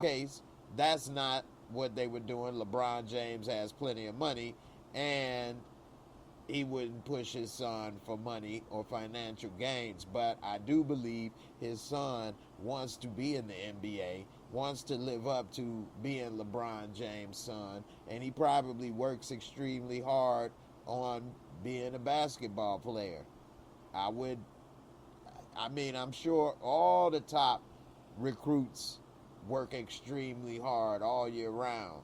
case, that's not what they were doing. LeBron James has plenty of money, and he wouldn't push his son for money or financial gains. But I do believe his son wants to be in the NBA, wants to live up to being LeBron James' son, and he probably works extremely hard on being a basketball player. I would, I mean, I'm sure all the top recruits work extremely hard all year round.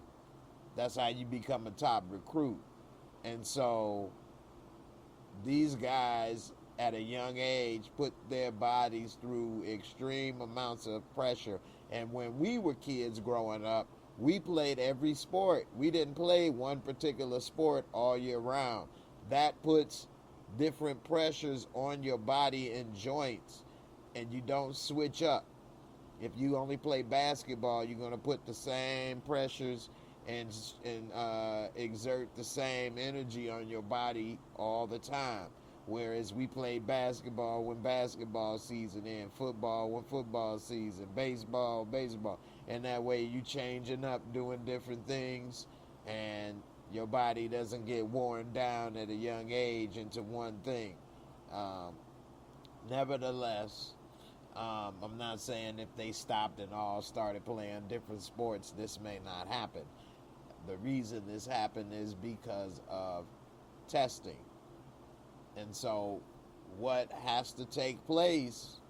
That's how you become a top recruit. And so these guys at a young age put their bodies through extreme amounts of pressure. And when we were kids growing up, we played every sport. We didn't play one particular sport all year round. That puts different pressures on your body and joints, and you don't switch up. If you only play basketball, you're going to put the same pressures and exert the same energy on your body all the time. Whereas we play basketball when basketball season in, football when football season, baseball, and that way you changing up, doing different things, and your body doesn't get worn down at a young age into one thing. Um, Nevertheless, I'm not saying if they stopped and all started playing different sports, this may not happen. The reason this happened is because of testing. And so, what has to take place,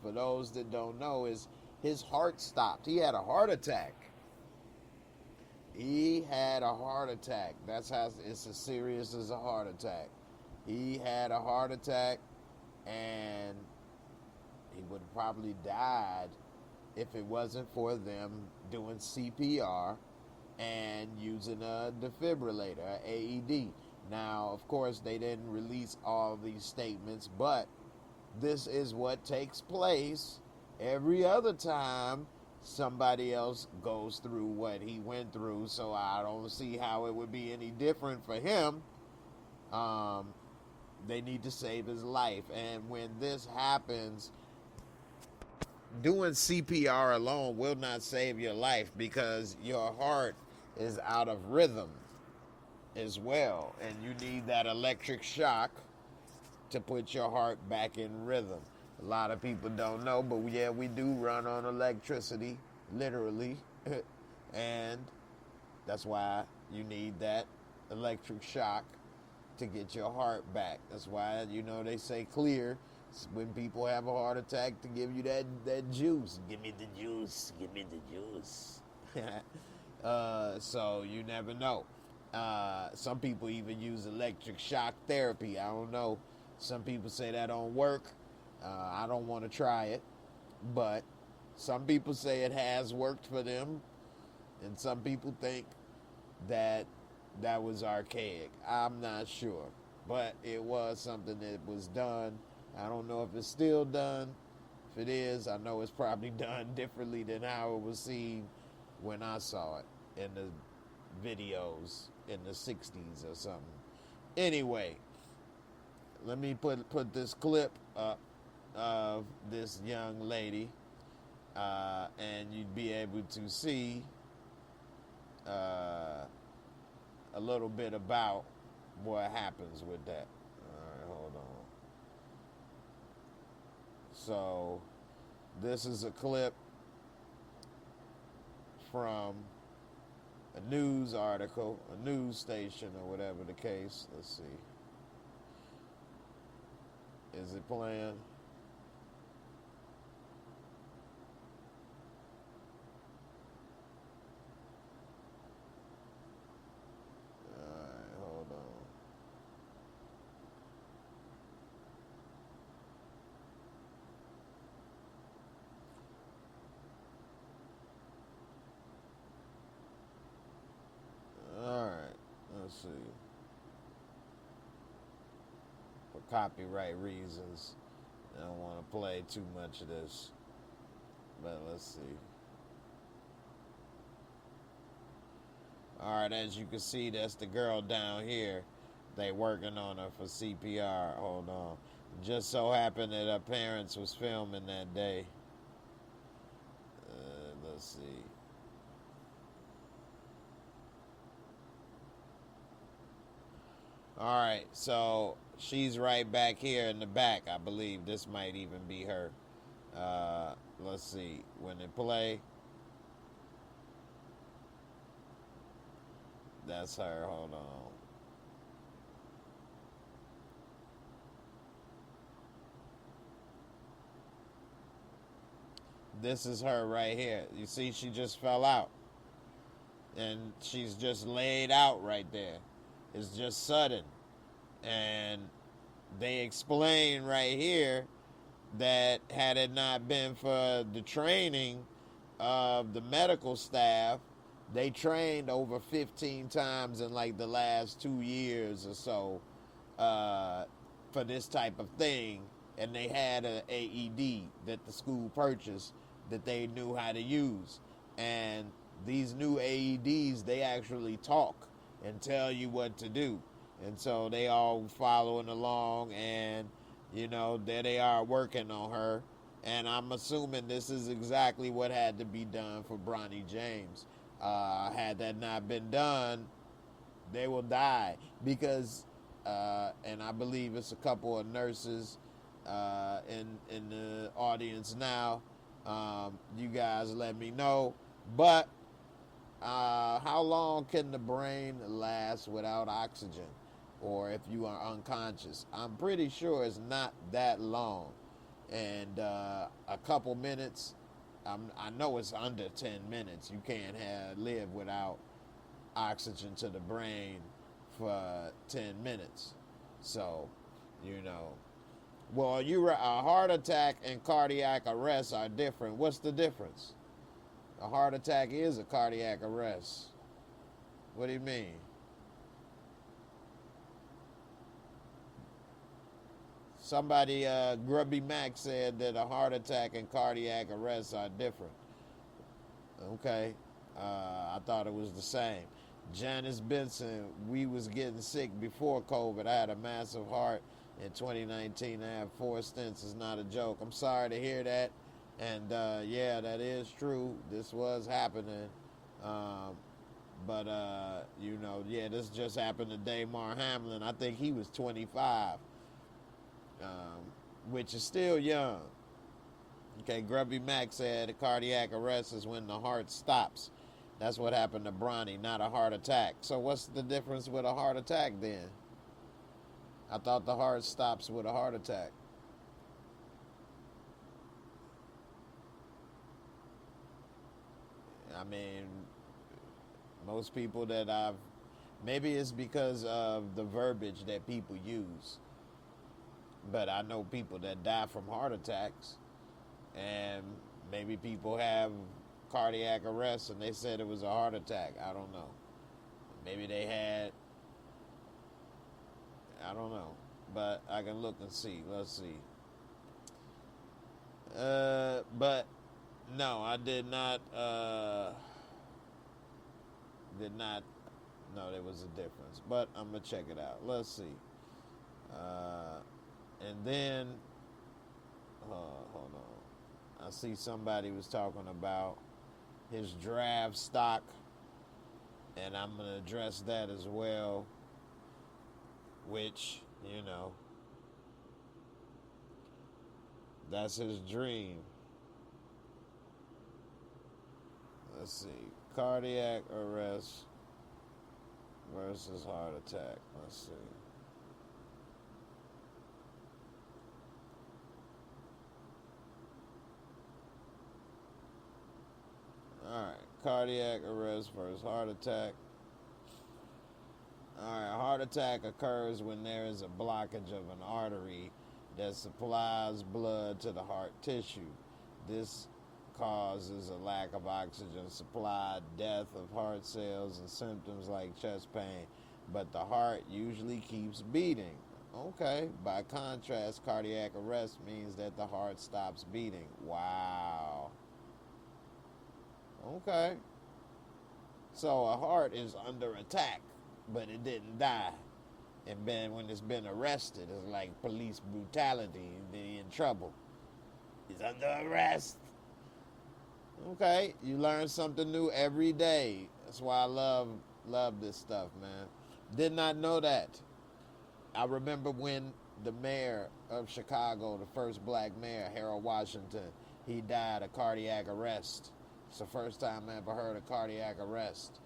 for those that don't know, is his heart stopped. He had a heart attack. He had a heart attack. That's how it's as serious as a heart attack. He had a heart attack, and he would have probably died if it wasn't for them doing CPR and using a defibrillator, a AED. Now, of course, they didn't release all these statements, but this is what takes place every other time somebody else goes through what he went through. So I don't see how it would be any different for him. Um, they need to save his life. And when this happens, doing CPR alone will not save your life because your heart is out of rhythm as well. And you need that electric shock to put your heart back in rhythm. A lot of people don't know, but yeah, we do run on electricity, literally. And that's why you need that electric shock to get your heart back. That's why, they say clear when people have a heart attack to give you that juice. Give me the juice. Give me the juice. So you never know. Some people even use electric shock therapy. I don't know. Some people say that don't work. I don't want to try it, but some people say it has worked for them, and some people think that that was archaic. I'm not sure, but it was something that was done. I don't know if it's still done. If it is, I know it's probably done differently than how it was seen when I saw it in the videos in the 60s or something. Anyway, let me put this clip up of this young lady, and you'd be able to see a little bit about what happens with that. All right, hold on. So, this is a clip from a news article, a news station, or whatever the case. Let's see. Is it playing? Alright, hold on. Alright, let's see. For copyright reasons, I don't want to play too much of this. But let's see. Alright, as you can see, that's the girl down here. They working on her for CPR. Hold on. Just so happened that her parents was filming that day. Let's Let's see. All right, so she's right back here in the back. I believe this might even be her. Let's see. When it play, that's her. Hold on. This is her right here. You see, she just fell out. And she's just laid out right there. It's just sudden. And they explain right here that had it not been for the training of the medical staff, they trained over 15 times in like the last 2 years or so for this type of thing. And they had an AED that the school purchased that they knew how to use. And these new AEDs, they actually talk and tell you what to do. And so they all following along, and there they are working on her. And I'm assuming this is exactly what had to be done for Bronny James. Had that not been done, they will die because, and I believe it's a couple of nurses in the audience now. You guys let me know. But how long can the brain last without oxygen, or if you are unconscious? I'm pretty sure it's not that long, and a couple minutes. I know it's under 10 minutes. You can't live without oxygen to the brain for 10 minutes. So, well, a heart attack and cardiac arrest are different. What's the difference? A heart attack is a cardiac arrest. What do you mean? Somebody, Grubby Mac, said that a heart attack and cardiac arrest are different. Okay. I thought it was the same. Janice Benson, we was getting sick before COVID. I had a massive heart in 2019. I had 4 stents. It's not a joke. I'm sorry to hear that. And yeah, that is true. This was happening. But yeah, this just happened to Damar Hamlin. I think he was 25, which is still young. Okay, Grubby Mac said a cardiac arrest is when the heart stops. That's what happened to Bronny, not a heart attack. So what's the difference with a heart attack then? I thought the heart stops with a heart attack. I mean, most people that maybe it's because of the verbiage that people use, but I know people that die from heart attacks, and maybe people have cardiac arrest and they said it was a heart attack. I don't know. Maybe they had, I don't know, but I can look and see. Let's see. But no, I did not know there was a difference, but I'm gonna check it out. Let's see. And then hold on, I see somebody was talking about his draft stock, and I'm gonna address that as well, which that's his dream. Let's see. Cardiac arrest versus heart attack. Let's see. Alright. Cardiac arrest versus heart attack. Alright. Heart attack occurs when there is a blockage of an artery that supplies blood to the heart tissue. This causes a lack of oxygen supply, death of heart cells, and symptoms like chest pain. But the heart usually keeps beating. Okay. By contrast, cardiac arrest means that the heart stops beating. Wow. Okay. So a heart is under attack, but it didn't die. And then when it's been arrested, it's like police brutality, and then you're in trouble. He's under arrest. Okay, you learn something new every day. That's why I love this stuff, man. Did not know that. I remember when the mayor of Chicago, the first black mayor, Harold Washington, he died of cardiac arrest. It's the first time I ever heard of cardiac arrest.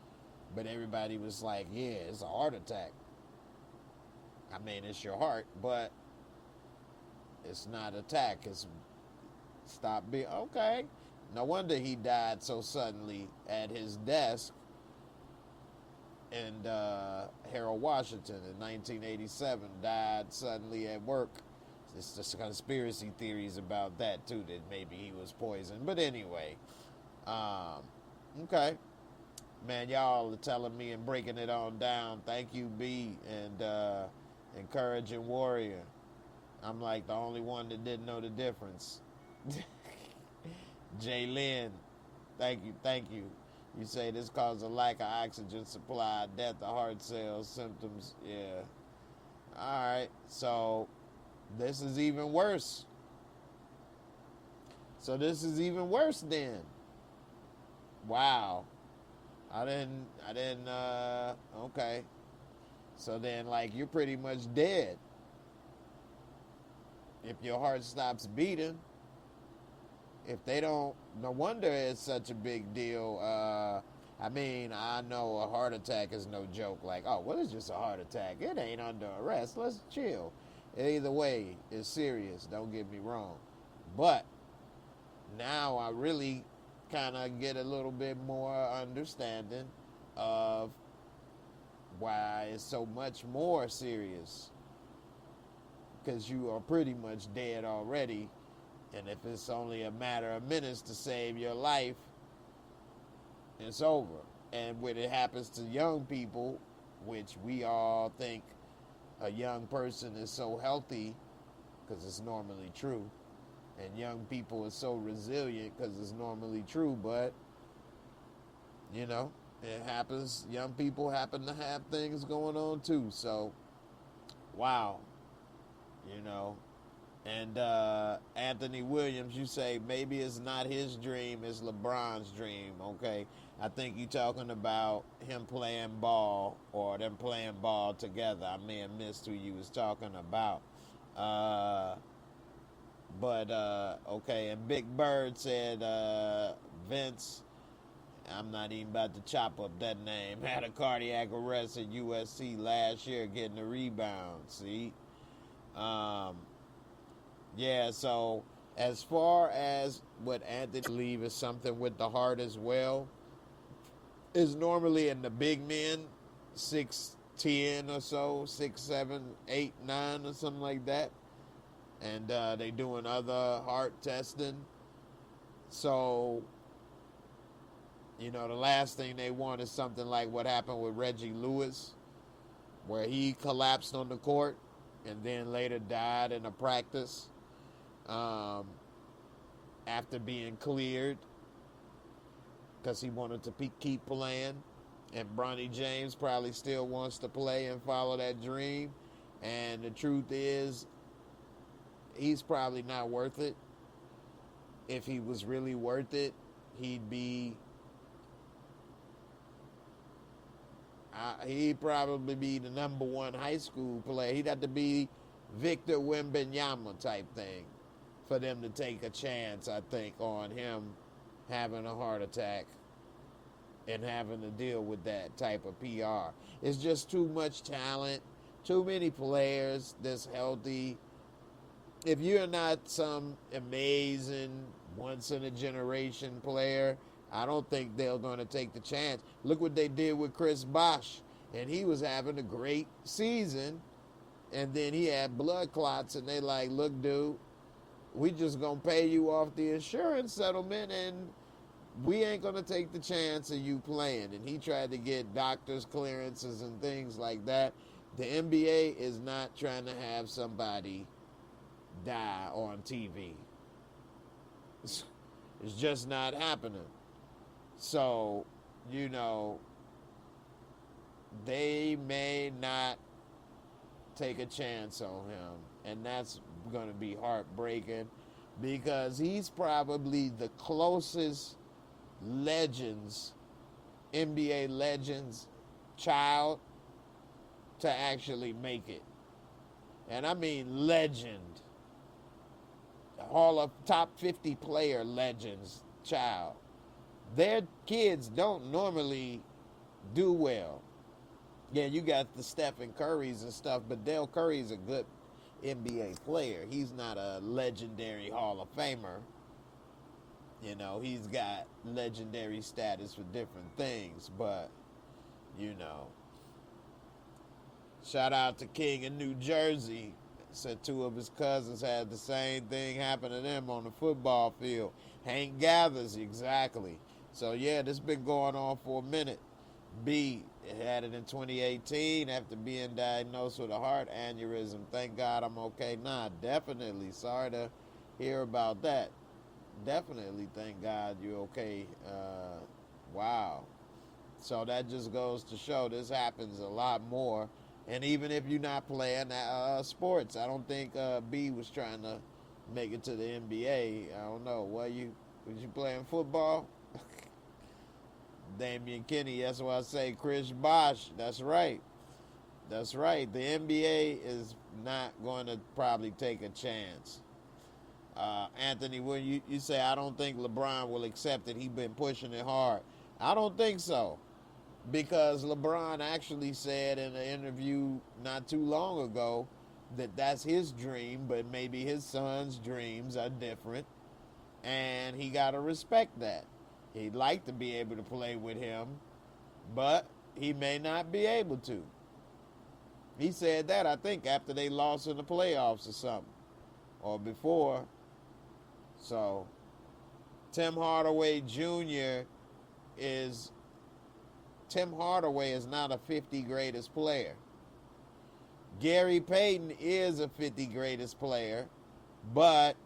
But everybody was like, yeah, it's a heart attack. I mean, it's your heart, but it's not attack. It's stop being okay. No wonder he died so suddenly at his desk. And Harold Washington in 1987 died suddenly at work. There's just conspiracy theories about that too, that maybe he was poisoned. But anyway, okay, man, y'all are telling me and breaking it on down. Thank you, B, and encouraging warrior. I'm like the only one that didn't know the difference. Jay Lynn, thank you, thank you. You say this causes a lack of oxygen supply, death of heart cells, symptoms. Yeah. All right. So this is even worse. So this is even worse then. Wow. Okay. So then, like, you're pretty much dead. If your heart stops beating, if they don't, no wonder it's such a big deal. I mean, I know a heart attack is no joke. Like, oh, well, it's just a heart attack. It ain't under arrest. Let's chill. Either way, it's serious. Don't get me wrong. But now I really kind of get a little bit more understanding of why it's so much more serious. Because you are pretty much dead already. And if it's only a matter of minutes to save your life, it's over. And when it happens to young people, which we all think a young person is so healthy, because it's normally true, and young people are so resilient because it's normally true, but, you know, it happens. Young people happen to have things going on too. So, wow, you know. And Anthony Williams, you say maybe it's not his dream, it's LeBron's dream. Okay, I think you're talking about him playing ball or them playing ball together. I may have missed who you was talking about. But okay, and Big Bird said Vince, I'm not even about to chop up that name, had a cardiac arrest at USC last year getting a rebound. See? Yeah, so as far as what Anthony believes is something with the heart as well, is normally in the big men, 6'10" or so, 6'7", 8'9" or something like that. And they doing other heart testing. So, you know, the last thing they want is something like what happened with Reggie Lewis, where he collapsed on the court and then later died in a practice. After being cleared because he wanted to keep playing, and Bronny James probably still wants to play and follow that dream, and the truth is he's probably not worth it. If he was really worth it, he'd probably be the number one high school player. He'd have to be Victor Wembanyama type thing for them to take a chance, I think, on him having a heart attack and having to deal with that type of PR. It's just too much talent, too many players that's healthy. If you're not some amazing once-in-a-generation player, I don't think they're going to take the chance. Look what they did with Chris Bosh, and he was having a great season, and then he had blood clots, and they like, look, dude, we just going to pay you off the insurance settlement, and we ain't going to take the chance of you playing. And he tried to get doctor's clearances and things like that. The NBA is not trying to have somebody die on TV. It's just not happening. So, you know, they may not take a chance on him. And that's going to be heartbreaking because he's probably the closest legends, NBA legends, child to actually make it. And I mean legend. Hall of top 50 player legends child. Their kids don't normally do well. Yeah, you got the Stephen Currys and stuff, but Dale Curry's a good NBA player. He's not a legendary Hall of Famer. You know, he's got legendary status for different things, but, you know. Shout out to King in New Jersey. Said two of his cousins had the same thing happen to them on the football field. Hank Gathers, exactly. So, yeah, this been going on for a minute. B had it in 2018 after being diagnosed with a heart aneurysm. Thank God I'm okay. Nah, definitely. Sorry to hear about that. Definitely thank God you're okay. Wow. So that just goes to show this happens a lot more. And even if you're not playing sports, I don't think B was trying to make it to the NBA. I don't know. Was you playing football? Damian Kinney, that's why I say Chris Bosh. That's right. That's right. The NBA is not going to probably take a chance. Anthony, when you say, I don't think LeBron will accept it. He's been pushing it hard. I don't think so. Because LeBron actually said in an interview not too long ago that that's his dream, but maybe his son's dreams are different. And he got to respect that. He'd like to be able to play with him, but he may not be able to. He said that, I think, after they lost in the playoffs or something, or before. So, Tim Hardaway Jr. is not a 50 greatest player. Gary Payton is a 50 greatest player, but,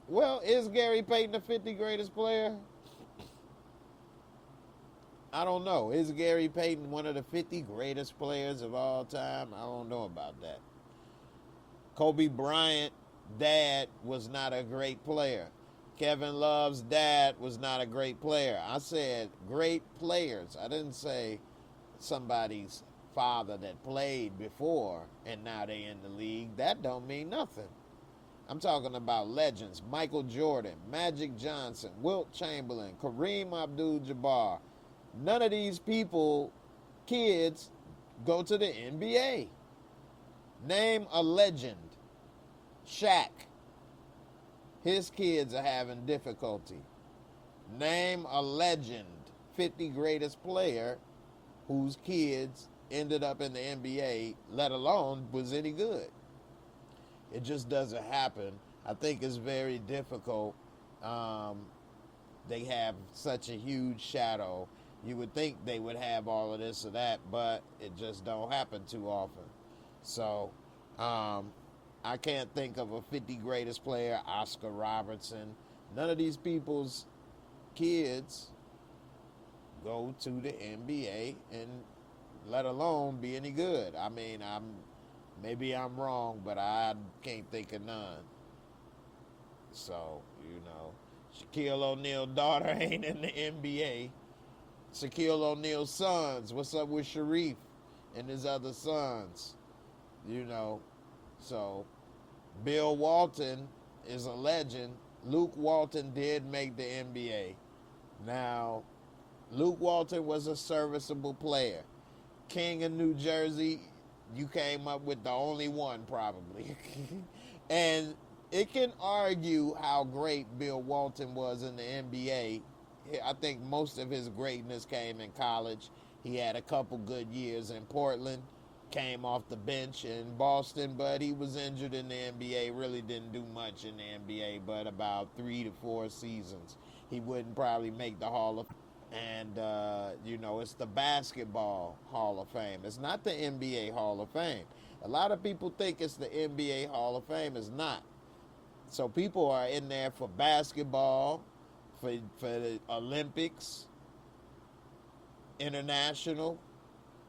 well, is Gary Payton a 50 greatest player? I don't know. Is Gary Payton one of the 50 greatest players of all time? I don't know about that. Kobe Bryant, dad, was not a great player. Kevin Love's dad was not a great player. I said great players. I didn't say somebody's father that played before and now they in the league. That don't mean nothing. I'm talking about legends. Michael Jordan, Magic Johnson, Wilt Chamberlain, Kareem Abdul-Jabbar. None of these people, kids, go to the NBA. Name a legend. Shaq. His kids are having difficulty. Name a legend, 50 greatest player, whose kids ended up in the NBA, let alone was any good. It just doesn't happen. I think it's very difficult. They have such a huge shadow. You would think they would have all of this or that, but it just don't happen too often. So, I can't think of a 50 greatest player, Oscar Robertson. None of these people's kids go to the NBA and let alone be any good. I mean, maybe I'm wrong, but I can't think of none. So, you know, Shaquille O'Neal's daughter ain't in the NBA. Shaquille O'Neal's sons, what's up with Sharif and his other sons? You know, so Bill Walton is a legend. Luke Walton did make the NBA. Now, Luke Walton was a serviceable player. King in New Jersey, you came up with the only one probably. And it can argue how great Bill Walton was in the NBA. I think most of his greatness came in college. He had a couple good years in Portland, came off the bench in Boston, but he was injured in the NBA, really didn't do much in the NBA, but about 3 to 4 seasons. He wouldn't probably make the Hall of Fame. And, you know, it's the Basketball Hall of Fame. It's not the NBA Hall of Fame. A lot of people think it's the NBA Hall of Fame. It's not. So people are in there for basketball, for the Olympics, international.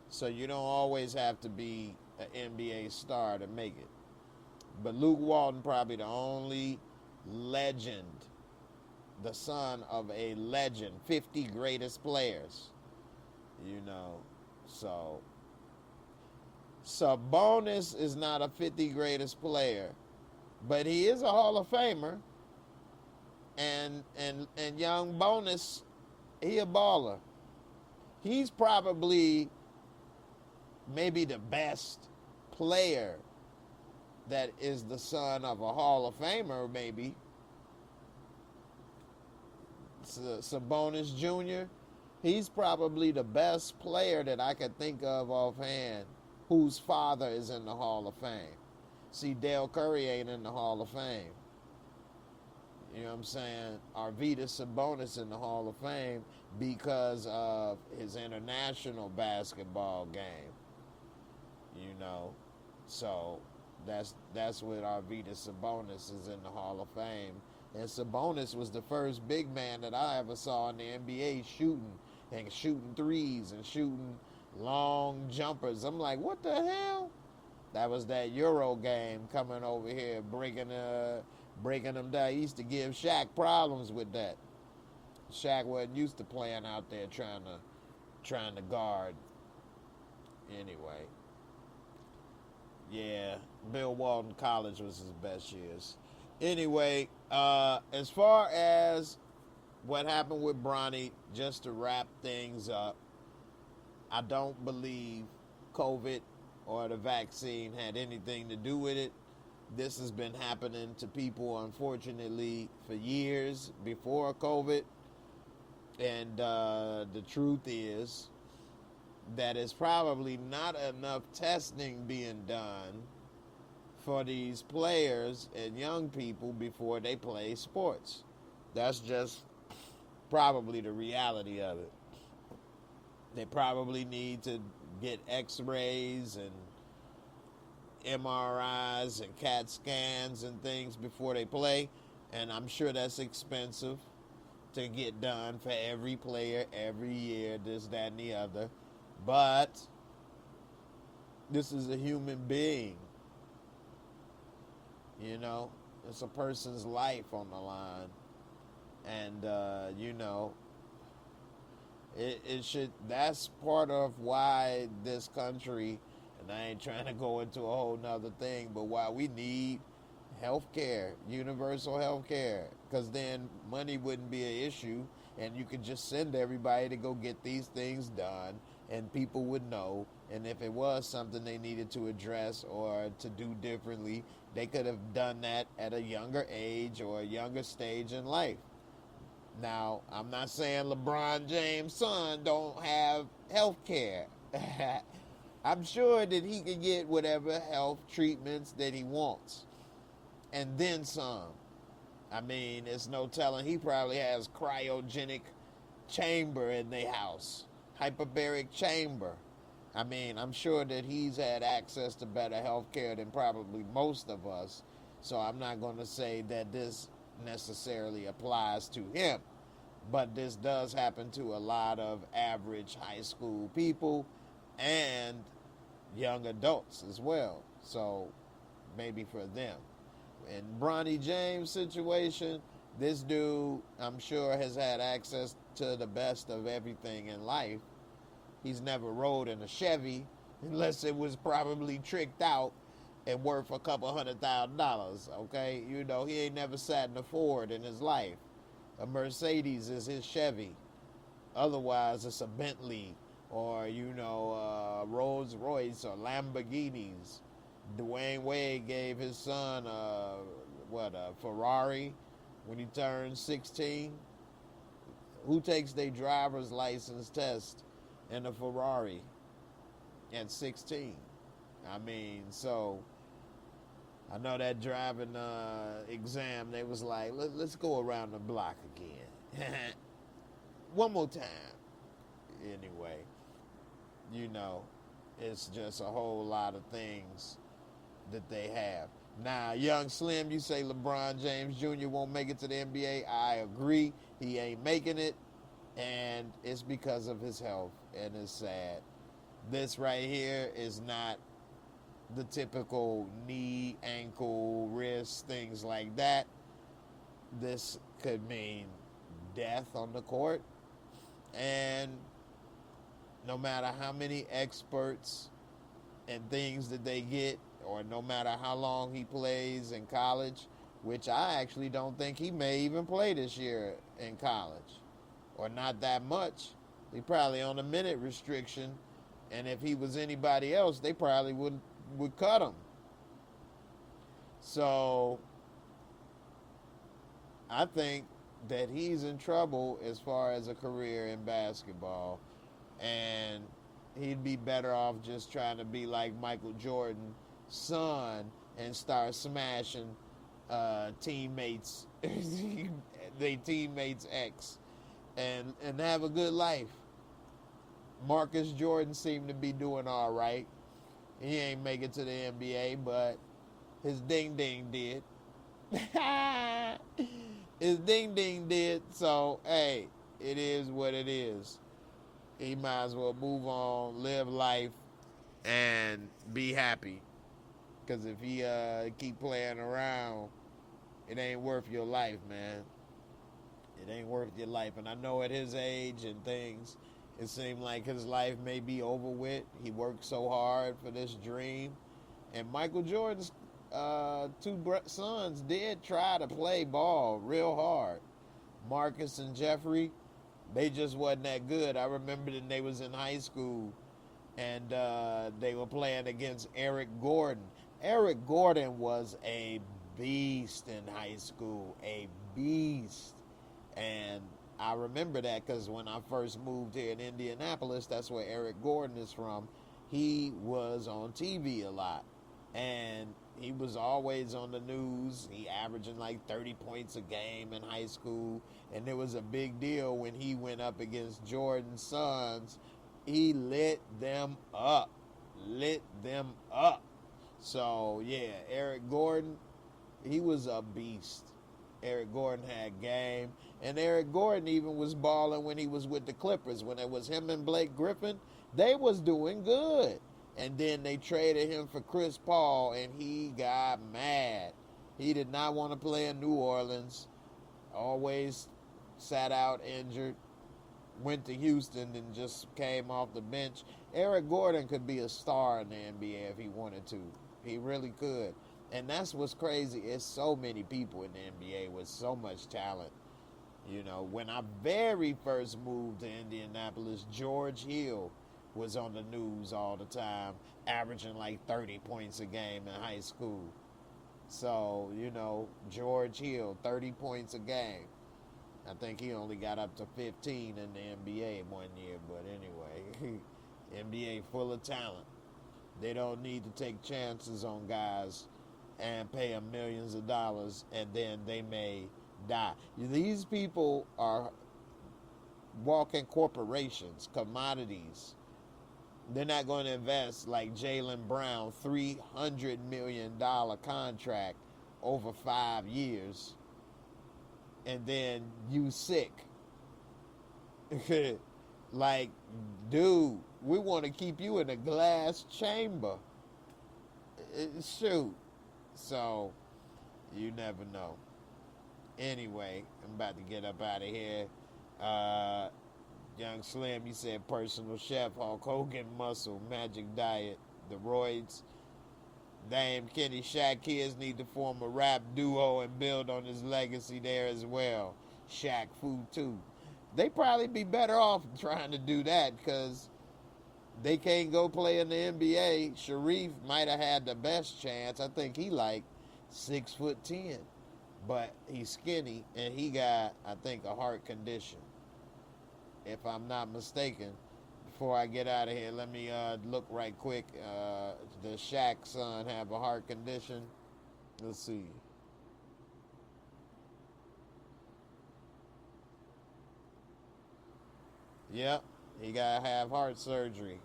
So you don't always have to be an NBA star to make it. But Luke Walton probably the only legend the son of a legend, 50 greatest players, you know. So Sabonis is not a 50 greatest player, but he is a Hall of Famer. And young Bonus, he a baller. He's probably maybe the best player that is the son of a Hall of Famer, maybe. Sabonis Jr., he's probably the best player that I could think of offhand whose father is in the Hall of Fame. See, Dale Curry ain't in the Hall of Fame. You know what I'm saying? Arvydas Sabonis in the Hall of Fame because of his international basketball game. You know, so that's what Arvydas Sabonis is in the Hall of Fame. And Sabonis was the first big man that I ever saw in the NBA shooting threes and shooting long jumpers. I'm like, what the hell? That was that Euro game coming over here, breaking them down. He used to give Shaq problems with that. Shaq wasn't used to playing out there trying to guard. Anyway, yeah, Bill Walton College was his best years. Anyway, as far as what happened with Bronny, just to wrap things up, I don't believe COVID or the vaccine had anything to do with it. This has been happening to people, unfortunately, for years before COVID. And the truth is that it's probably not enough testing being done for these players and young people before they play sports. That's just probably the reality of it. They probably need to get x-rays and MRIs and CAT scans and things before they play. And I'm sure that's expensive to get done for every player every year, this, that, and the other. But this is a human being. You know, it's a person's life on the line. And, you know, it should, that's part of why this country, and I ain't trying to go into a whole nother thing, but why we need health care, universal health care, because then money wouldn't be an issue, and you could just send everybody to go get these things done, and people would know, and if it was something they needed to address or to do differently, they could have done that at a younger age or a younger stage in life. Now, I'm not saying LeBron James' son don't have health care. I'm sure that he can get whatever health treatments that he wants. And then some. I mean, it's no telling. He probably has cryogenic chamber in their house. Hyperbaric chamber. I mean, I'm sure that he's had access to better health care than probably most of us. So I'm not going to say that this necessarily applies to him. But this does happen to a lot of average high school people and young adults as well. So maybe for them. In Bronny James' situation, this dude, I'm sure, has had access to the best of everything in life. He's never rode in a Chevy unless it was probably tricked out and worth a couple $100,000, okay? You know, he ain't never sat in a Ford in his life. A Mercedes is his Chevy. Otherwise, it's a Bentley or, you know, Rolls Royce or Lamborghinis. Dwayne Wade gave his son a Ferrari when he turned 16. Who takes their driver's license test in a Ferrari at 16? I mean, so I know that driving exam, they was like, let's go around the block again. One more time. Anyway, you know, it's just a whole lot of things that they have. Now, Young Slim, you say LeBron James Jr. won't make it to the NBA. I agree. He ain't making it, and it's because of his health, and it's sad. This right here is not the typical knee, ankle, wrist, things like that. This could mean death on the court. And no matter how many experts and things that they get, or no matter how long he plays in college, which I actually don't think he may even play this year in college, or not that much. He probably on a minute restriction, and if he was anybody else, they probably would cut him. So I think that he's in trouble as far as a career in basketball, and he'd be better off just trying to be like Michael Jordan's son and start smashing teammates, they teammates' ex, and have a good life. Marcus Jordan seemed to be doing all right. He ain't make it to the NBA, but his ding ding did. His ding ding did. So hey, it is what it is. He might as well move on, live life, and be happy. Because if he keep playing around, it ain't worth your life, man. It ain't worth your life. And I know at his age and things, it seemed like his life may be over with. He worked so hard for this dream. And Michael Jordan's two sons did try to play ball real hard. Marcus and Jeffrey, they just wasn't that good. I remember that they was in high school, and they were playing against Eric Gordon. Eric Gordon was a beast in high school, a beast. And I remember that because when I first moved here in Indianapolis, that's where Eric Gordon is from. He was on TV a lot, and he was always on the news. He averaging like 30 points a game in high school, and it was a big deal when he went up against Jordan's sons. He lit them up. So yeah, Eric Gordon, he was a beast. Eric Gordon had game, and Eric Gordon even was balling when he was with the Clippers. When it was him and Blake Griffin, they was doing good. And then they traded him for Chris Paul, and he got mad. He did not want to play in New Orleans. Always sat out injured. Went to Houston and just came off the bench. Eric Gordon could be a star in the NBA if he wanted to. He really could. And that's what's crazy. It's so many people in the NBA with so much talent. You know, when I very first moved to Indianapolis, George Hill was on the news all the time, averaging like 30 points a game in high school. So, you know, George Hill, 30 points a game. I think he only got up to 15 in the NBA one year, but anyway, NBA full of talent. They don't need to take chances on guys and pay them millions of dollars, and then they may die. These people are walking corporations, commodities. They're not going to invest like Jaylen Brown, $300 million contract over 5 years, and then you sick. Like, dude, we want to keep you in a glass chamber. Shoot. So, you never know. Anyway, I'm about to get up out of here. Young Slim, you said personal chef, Hulk Hogan muscle, magic diet, the roids. Damn, Kenny Shaq kids need to form a rap duo and build on his legacy there as well. Shaq food too. They probably be better off trying to do that because they can't go play in the NBA. Sharif might have had the best chance. I think he like 6'10", but he's skinny and he got, I think, a heart condition, if I'm not mistaken. Before I get out of here, let me look right quick. Does Shaq's son have a heart condition? Let's see. Yep, he got to have heart surgery.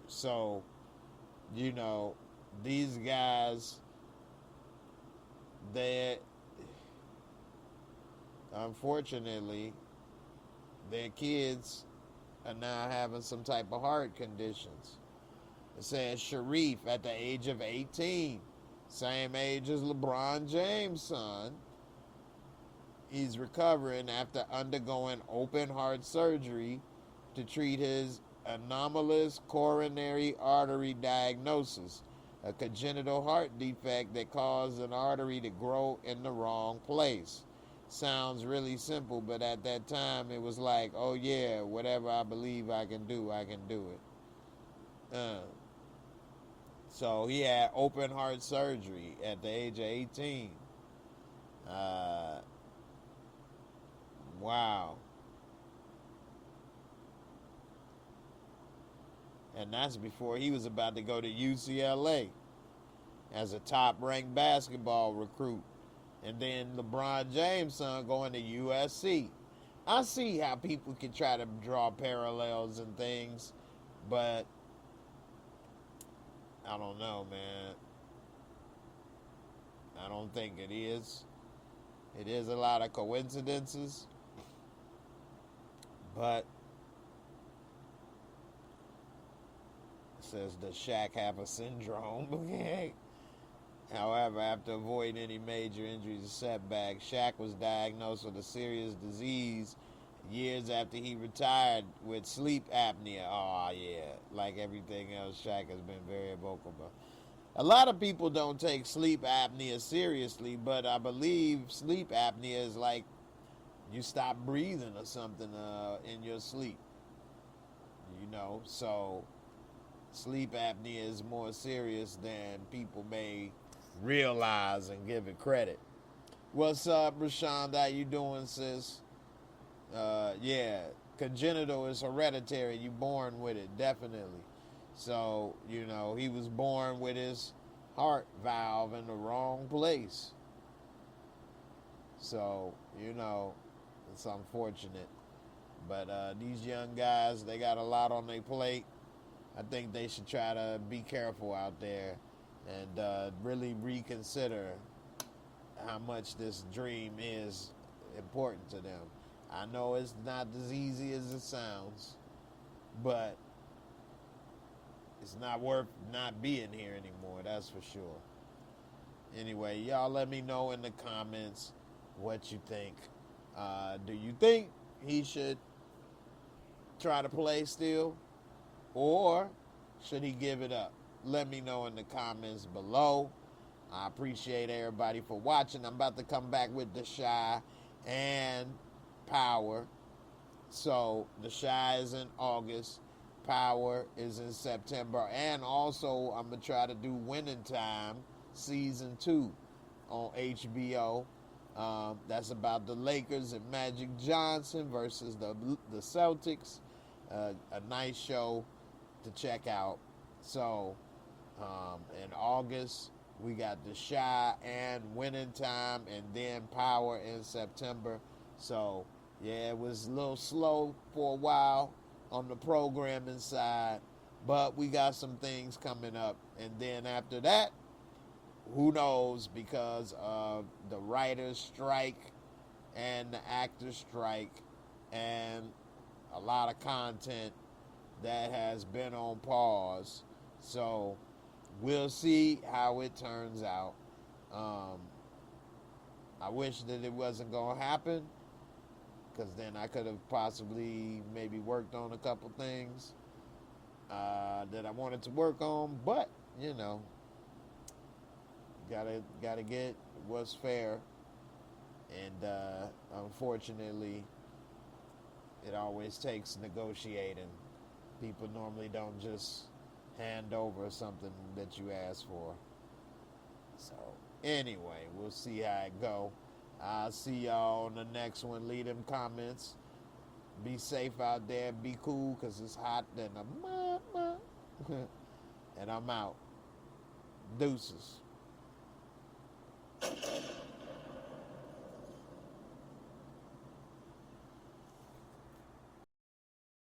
So, you know, these guys, they, unfortunately, their kids are now having some type of heart conditions. It says Sharif at the age of 18, same age as LeBron James' son. He's recovering after undergoing open heart surgery to treat his anomalous coronary artery diagnosis, a congenital heart defect that caused an artery to grow in the wrong place. Sounds really simple, but at that time it was like, oh yeah, whatever I believe I can do it. So he had open heart surgery at the age of 18. Wow. And that's before he was about to go to UCLA as a top-ranked basketball recruit. And then LeBron James' son going to USC. I see how people can try to draw parallels and things, but I don't know, man. I don't think it is. It is a lot of coincidences, but it says, does Shaq have a syndrome? Okay. However, after avoiding any major injuries or setbacks, Shaq was diagnosed with a serious disease years after he retired with sleep apnea. Oh, yeah. Like everything else, Shaq has been very vocal about. A lot of people don't take sleep apnea seriously, but I believe sleep apnea is like you stop breathing or something in your sleep. So sleep apnea is more serious than people may realize and give it credit. What's up, Rashawn? How you doing, sis? Yeah, congenital is hereditary. You born with it, definitely. So, he was born with his heart valve in the wrong place. So, it's unfortunate. But these young guys, they got a lot on their plate. I think they should try to be careful out there and really reconsider how much this dream is important to them. I know it's not as easy as it sounds, but it's not worth not being here anymore, that's for sure. Anyway, y'all let me know in the comments what you think. Do you think he should try to play still? Or should he give it up? Let me know in the comments below. I appreciate everybody for watching. I'm about to come back with The Chi and Power. So The Chi is in August. Power is in September. And also, I'm going to try to do Winning Time Season 2 on HBO. That's about the Lakers and Magic Johnson versus the Celtics. A nice show to check out. So, in August, we got The Chi and Winning Time, and then Power in September. So, yeah, it was a little slow for a while on the programming side, but we got some things coming up. And then after that, who knows, because of the writer's strike and the actor's strike and a lot of content that has been on pause. So we'll see how it turns out. I wish that it wasn't going to happen, because then I could have possibly maybe worked on a couple things that I wanted to work on. But, gotta get what's fair. And unfortunately, it always takes negotiating. People normally don't just hand over something that you ask for. So anyway, we'll see how it go. I'll see y'all on the next one. Leave them comments. Be safe out there. Be cool, because it's hot than a mama. And I'm out. Deuces.